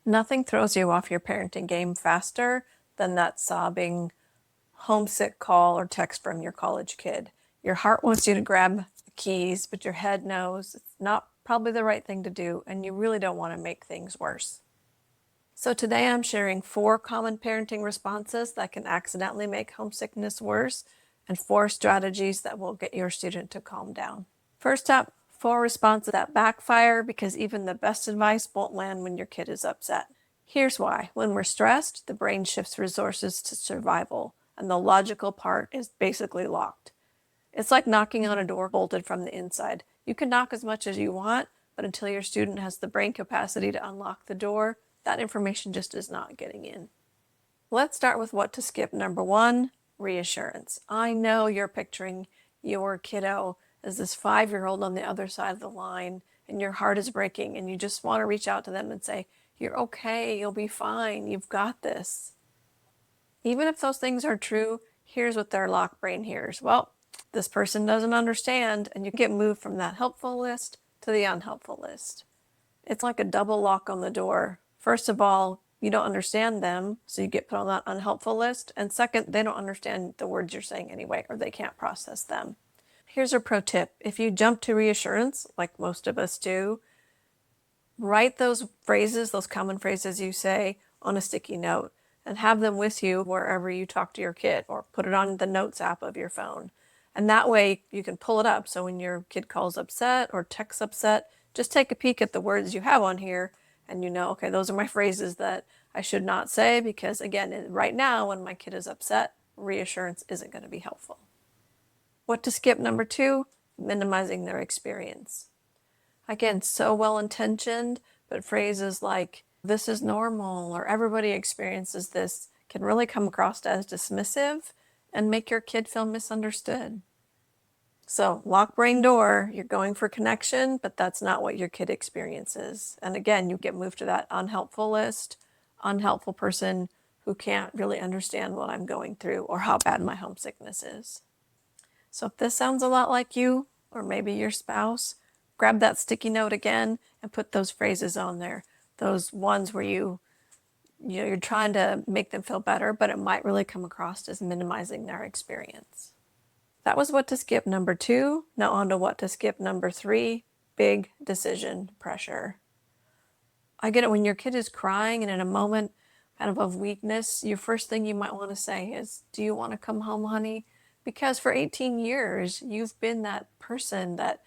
Nothing throws you off your parenting game faster than that sobbing homesick call or text from your college kid. Your heart wants you to grab the keys, but your head knows it's not probably the right thing to do, and you really don't want to make things worse. So today I'm sharing 4 common parenting responses that can accidentally make homesickness worse, and 4 strategies that will get your student to calm down. First up, 4 responses that backfire because even the best advice won't land when your kid is upset. Here's why. When we're stressed, the brain shifts resources to survival, and the logical part is basically locked. It's like knocking on a door bolted from the inside. You can knock as much as you want, but until your student has the brain capacity to unlock the door, that information just is not getting in. Let's start with what to skip. Number 1, reassurance. I know you're picturing your kiddo as this 5-year-old on the other side of the line, and your heart is breaking, and you just want to reach out to them and say, "You're okay, you'll be fine, you've got this." Even if those things are true, here's what their locked brain hears. Well, this person doesn't understand, and you get moved from that helpful list to the unhelpful list. It's like a double lock on the door. First of all, you don't understand them, so you get put on that unhelpful list. And second, they don't understand the words you're saying anyway, or they can't process them. Here's a pro tip. If you jump to reassurance, like most of us do, write those phrases, those common phrases you say, on a sticky note and have them with you wherever you talk to your kid, or put it on the notes app of your phone. And that way you can pull it up. So when your kid calls upset or texts upset, just take a peek at the words you have on here and you know, okay, those are my phrases that I should not say because, again, right now when my kid is upset, reassurance isn't going to be helpful. What to skip. Number 2, minimizing their experience. Again, so well-intentioned, but phrases like, "this is normal," or "everybody experiences this," can really come across as dismissive and make your kid feel misunderstood. So, lock brain door, you're going for connection, but that's not what your kid experiences. And again, you get moved to that unhelpful list, unhelpful person who can't really understand what I'm going through or how bad my homesickness is. So if this sounds a lot like you, or maybe your spouse, grab that sticky note again and put those phrases on there. Those ones where you're trying to make them feel better, but it might really come across as minimizing their experience. That was what to skip number 2. Now on to what to skip number 3, big decision pressure. I get it when your kid is crying and in a moment kind of weakness, your first thing you might want to say is, "Do you want to come home, honey?" Because for 18 years, you've been that person that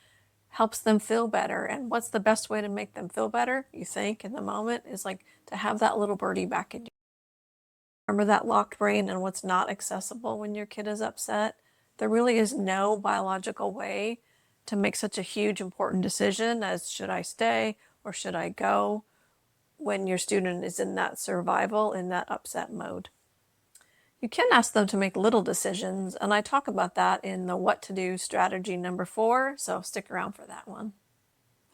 helps them feel better. And what's the best way to make them feel better, you think, in the moment, is like to have that little birdie back in you. Remember that locked brain and what's not accessible when your kid is upset? There really is no biological way to make such a huge, important decision as should I stay or should I go when your student is in that survival, in that upset mode. You can ask them to make little decisions, and I talk about that in the what to do strategy number 4, so stick around for that one.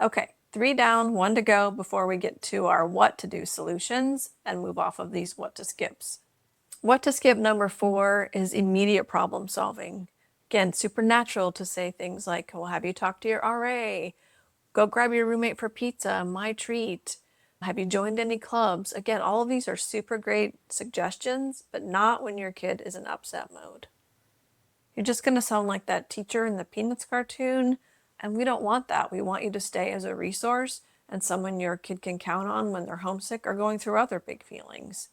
Okay, 3 down, 1 to go before we get to our what to do solutions and move off of these what to skips. What to skip number 4 is immediate problem solving. Again, supernatural to say things like, well, have you talked to your RA? Go grab your roommate for pizza, my treat. Have you joined any clubs? Again, all of these are super great suggestions, but not when your kid is in upset mode. You're just going to sound like that teacher in the Peanuts cartoon, and we don't want that. We want you to stay as a resource and someone your kid can count on when they're homesick or going through other big feelings.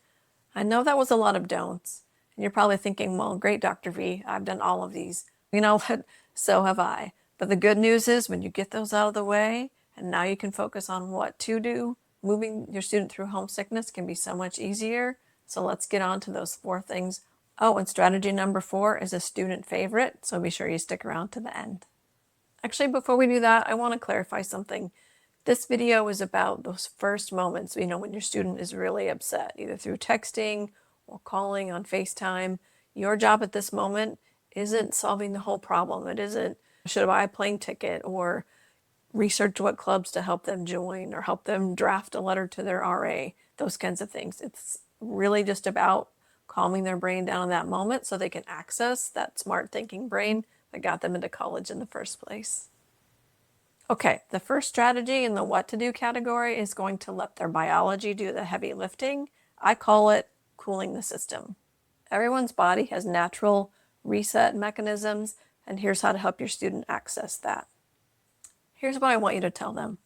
I know that was a lot of don'ts, and you're probably thinking, well, great, Dr. V, I've done all of these. You know what? So have I. But the good news is when you get those out of the way, and now you can focus on what to do, moving your student through homesickness can be so much easier. So let's get on to those 4 things. Oh, and strategy number 4 is a student favorite, so be sure you stick around to the end. Actually, before we do that, I want to clarify something. This video is about those first moments, when your student is really upset, either through texting or calling on FaceTime. Your job at this moment isn't solving the whole problem. It isn't, should I buy a plane ticket or research what clubs to help them join or help them draft a letter to their RA, those kinds of things. It's really just about calming their brain down in that moment so they can access that smart thinking brain that got them into college in the first place. Okay, the first strategy in the what to do category is going to let their biology do the heavy lifting. I call it cooling the system. Everyone's body has natural reset mechanisms, and here's how to help your student access that. Here's what I want you to tell them.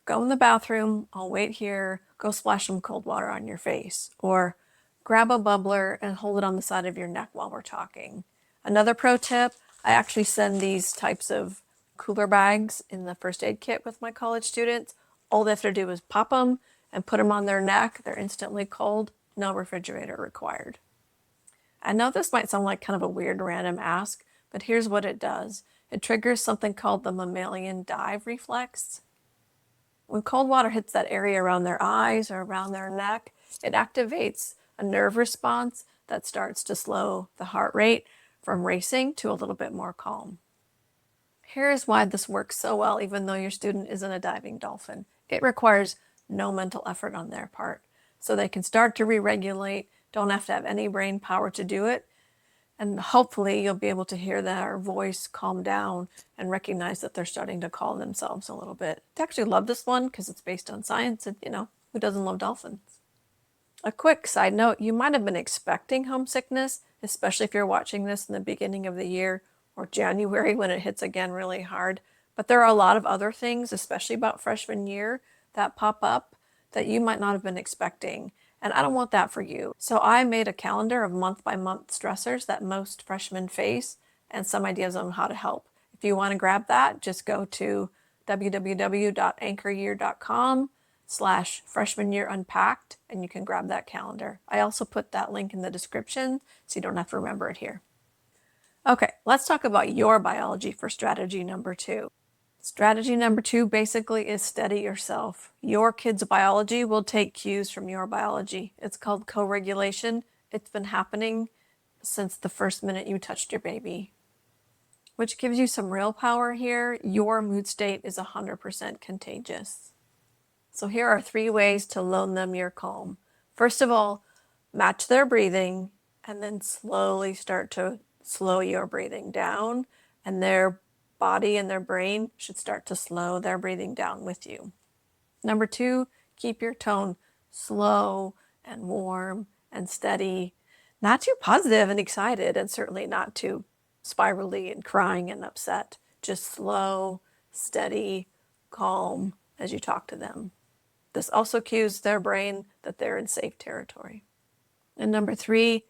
Go in the bathroom, I'll wait here, go splash some cold water on your face, or grab a bubbler and hold it on the side of your neck while we're talking. Another pro tip, I actually send these types of cooler bags in the first aid kit with my college students. All they have to do is pop them and put them on their neck. They're instantly cold, no refrigerator required. I know this might sound like kind of a weird random ask, but here's what it does. It triggers something called the mammalian dive reflex. When cold water hits that area around their eyes or around their neck, it activates a nerve response that starts to slow the heart rate from racing to a little bit more calm. Here's why this works so well, even though your student isn't a diving dolphin. It requires no mental effort on their part. So they can start to re-regulate, don't have to have any brain power to do it. And hopefully you'll be able to hear their voice calm down and recognize that they're starting to calm themselves a little bit. I actually love this one because it's based on science and, who doesn't love dolphins? A quick side note, you might have been expecting homesickness, especially if you're watching this in the beginning of the year or January when it hits again really hard. But there are a lot of other things, especially about freshman year, that pop up that you might not have been expecting. And I don't want that for you. So I made a calendar of month-by-month stressors that most freshmen face and some ideas on how to help. If you want to grab that, just go to www.anchoryear.com/freshman year unpacked and you can grab that calendar. I also put that link in the description so you don't have to remember it here. Okay, let's talk about your biology for strategy number 2. Strategy number 2 basically is steady yourself. Your kid's biology will take cues from your biology. It's called co-regulation. It's been happening since the first minute you touched your baby. Which gives you some real power here. Your mood state is 100% contagious. So here are 3 ways to loan them your calm. First of all, match their breathing and then slowly start to slow your breathing down, and their body and their brain should start to slow their breathing down with you. Number 2, keep your tone slow and warm and steady, not too positive and excited, and certainly not too spirally and crying and upset. Just slow, steady, calm as you talk to them. This also cues their brain that they're in safe territory. And number 3,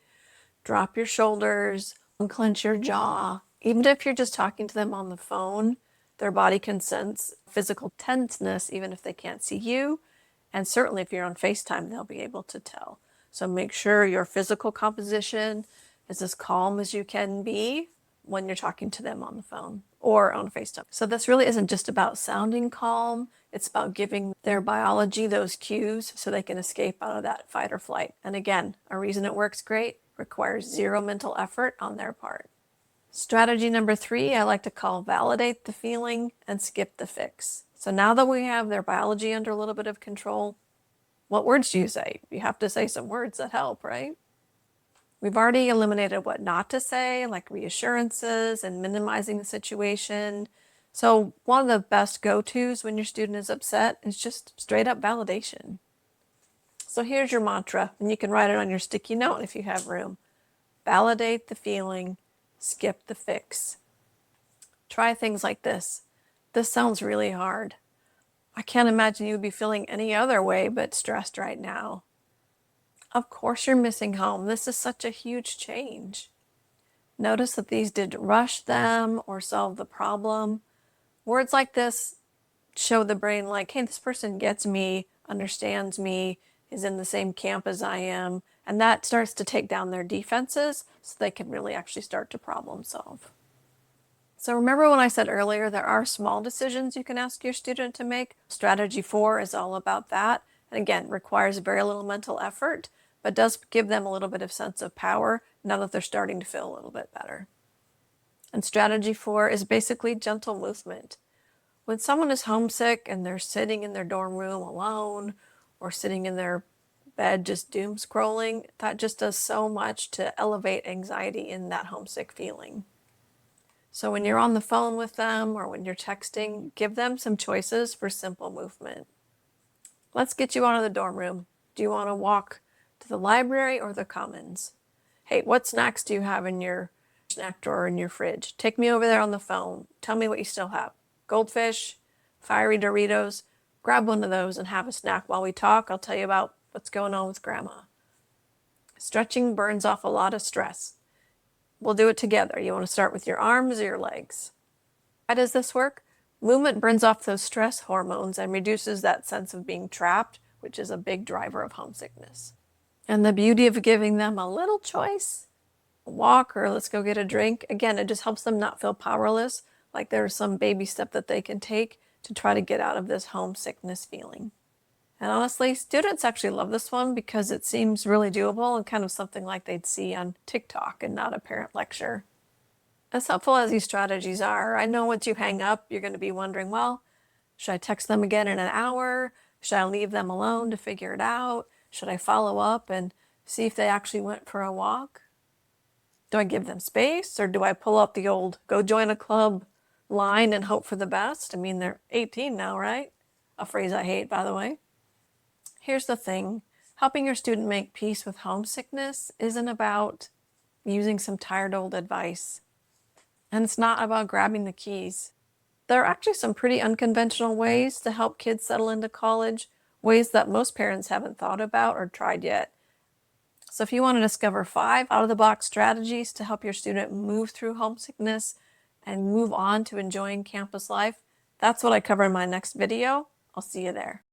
drop your shoulders, unclench your jaw. Even if you're just talking to them on the phone, their body can sense physical tenseness even if they can't see you. And certainly if you're on FaceTime, they'll be able to tell. So make sure your physical composition is as calm as you can be when you're talking to them on the phone or on FaceTime. So this really isn't just about sounding calm. It's about giving their biology those cues so they can escape out of that fight or flight. And again, a reason it works great requires 0 mental effort on their part. Strategy number 3, I like to call validate the feeling and skip the fix. So now that we have their biology under a little bit of control, what words do you say? You have to say some words that help, right? We've already eliminated what not to say, like reassurances and minimizing the situation. So one of the best go-tos when your student is upset is just straight up validation. So here's your mantra, and you can write it on your sticky note if you have room. Validate the feeling, skip the fix. Try things like this. This sounds really hard. I can't imagine you would be feeling any other way but stressed right now. Of course you're missing home. This is such a huge change. Notice that these didn't rush them or solve the problem. Words like this show the brain like, hey, this person gets me, understands me, is in the same camp as I am, and that starts to take down their defenses so they can really actually start to problem solve. So remember when I said earlier there are small decisions you can ask your student to make? Strategy 4 is all about that. And again, requires very little mental effort, but does give them a little bit of sense of power now that they're starting to feel a little bit better. And strategy 4 is basically gentle movement. When someone is homesick and they're sitting in their dorm room alone or sitting in their bed just doom scrolling, that just does so much to elevate anxiety in that homesick feeling. So when you're on the phone with them or when you're texting, give them some choices for simple movement. Let's get you out of the dorm room. Do you want to walk to the library or the commons? Hey, what snacks do you have in your snack drawer in your fridge? Take me over there on the phone. Tell me what you still have. Goldfish, fiery Doritos. Grab one of those and have a snack while we talk. I'll tell you about what's going on with grandma. Stretching burns off a lot of stress. We'll do it together. You want to start with your arms or your legs? How does this work? Movement burns off those stress hormones and reduces that sense of being trapped, which is a big driver of homesickness. And the beauty of giving them a little choice, a walk or let's go get a drink, again, it just helps them not feel powerless, like there's some baby step that they can take to try to get out of this homesickness feeling. And honestly, students actually love this one because it seems really doable and kind of something like they'd see on TikTok and not a parent lecture. As helpful as these strategies are, I know once you hang up, you're going to be wondering, well, should I text them again in an hour? Should I leave them alone to figure it out? Should I follow up and see if they actually went for a walk? Do I give them space or do I pull up the old go join a club line and hope for the best? I mean, they're 18 now, right? A phrase I hate, by the way. Here's the thing. Helping your student make peace with homesickness isn't about using some tired old advice. And it's not about grabbing the keys. There are actually some pretty unconventional ways to help kids settle into college, ways that most parents haven't thought about or tried yet. So if you want to discover 5 out-of-the-box strategies to help your student move through homesickness and move on to enjoying campus life, that's what I cover in my next video. I'll see you there.